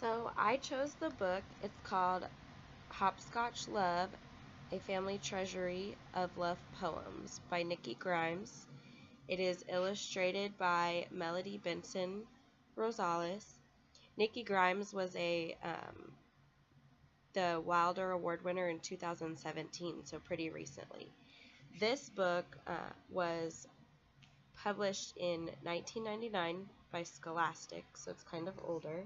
So I chose the book. It's called Hopscotch Love, a Family Treasury of Love Poems by Nikki Grimes. It is illustrated by Melody Benson Rosales. Nikki Grimes was the Wilder Award winner in 2017, so pretty recently. This book was published in 1999 by Scholastic, so it's kind of older.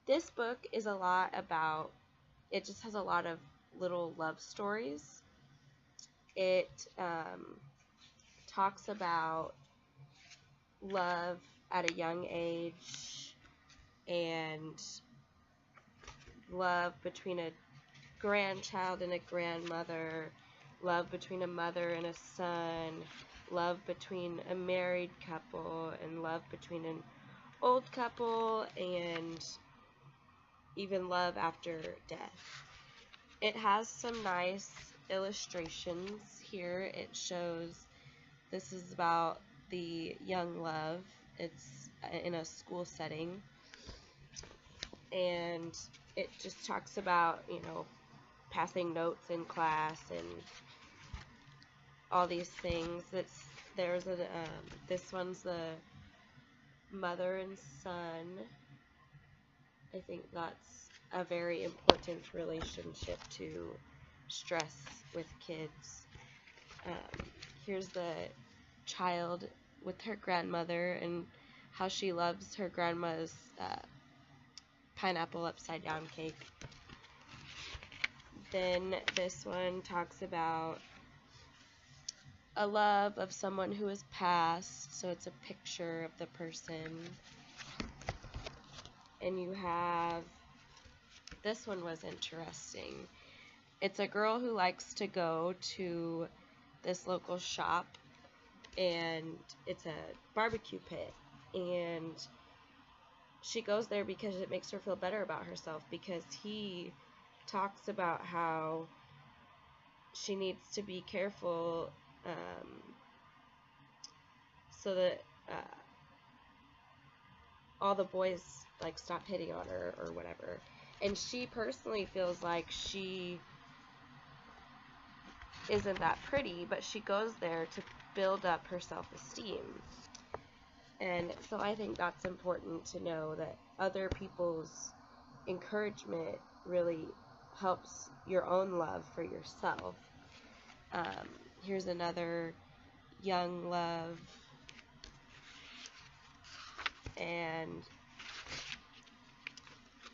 This book is a lot about, it just has a lot of little love stories. It talks about love at a young age and love between a grandchild and a grandmother, love between a mother and a son, love between a married couple, and love between an old couple, and even love after death. It has some nice illustrations here. It shows this is about the young love. It's in a school setting, and it just talks about, passing notes in class and all these things. This one's the mother and son. I think that's a very important relationship to stress with kids. Here's the child with her grandmother and how she loves her grandma's pineapple upside down cake. Then this one talks about a love of someone who has passed, so it's a picture of the person. And you have, this one was interesting. It's a girl who likes to go to this local shop, and it's a barbecue pit, and she goes there because it makes her feel better about herself, because he talks about how she needs to be careful so that all the boys stop hitting on her or whatever. And she personally feels like she isn't that pretty, but she goes there to build up her self-esteem. And so I think that's important to know, that other people's encouragement really helps your own love for yourself. Here's another young love, and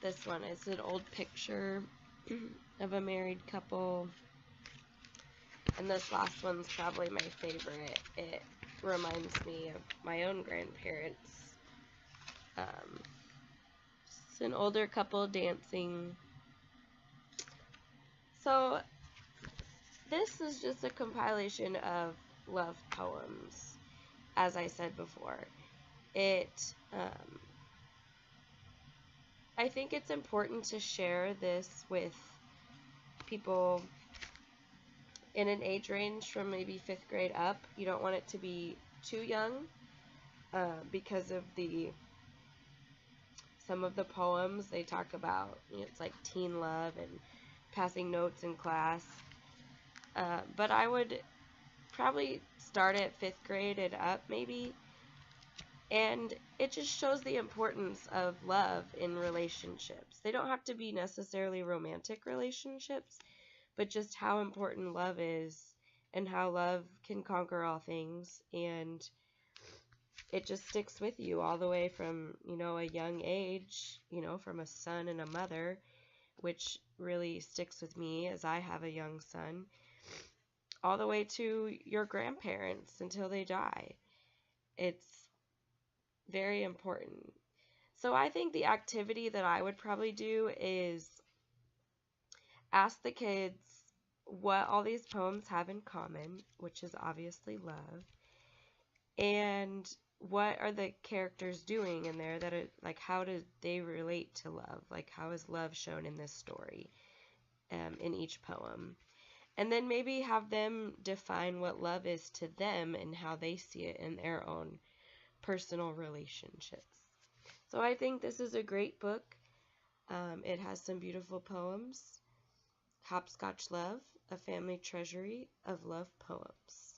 this one is an old picture of a married couple, and this last one's probably my favorite. It reminds me of my own grandparents. It's an older couple dancing. So this is just a compilation of love poems, as I said before. I think it's important to share this with people in an age range from maybe 5th grade up. You don't want it to be too young, because of some of the poems they talk about, it's like teen love and passing notes in class. But I would probably start at 5th grade and up maybe. And it just shows the importance of love in relationships. They don't have to be necessarily romantic relationships, but just how important love is and how love can conquer all things. And it just sticks with you all the way from, a young age, from a son and a mother, which really sticks with me as I have a young son, all the way to your grandparents until they die. It's very important. So I think the activity that I would probably do is ask the kids what all these poems have in common, which is obviously love, and what are the characters doing in there, that are how do they relate to love, how is love shown in this story, in each poem. And then maybe have them define what love is to them and how they see it in their own personal relationships. So I think this is a great book. It has some beautiful poems. Hopscotch Love, a family treasury of love poems.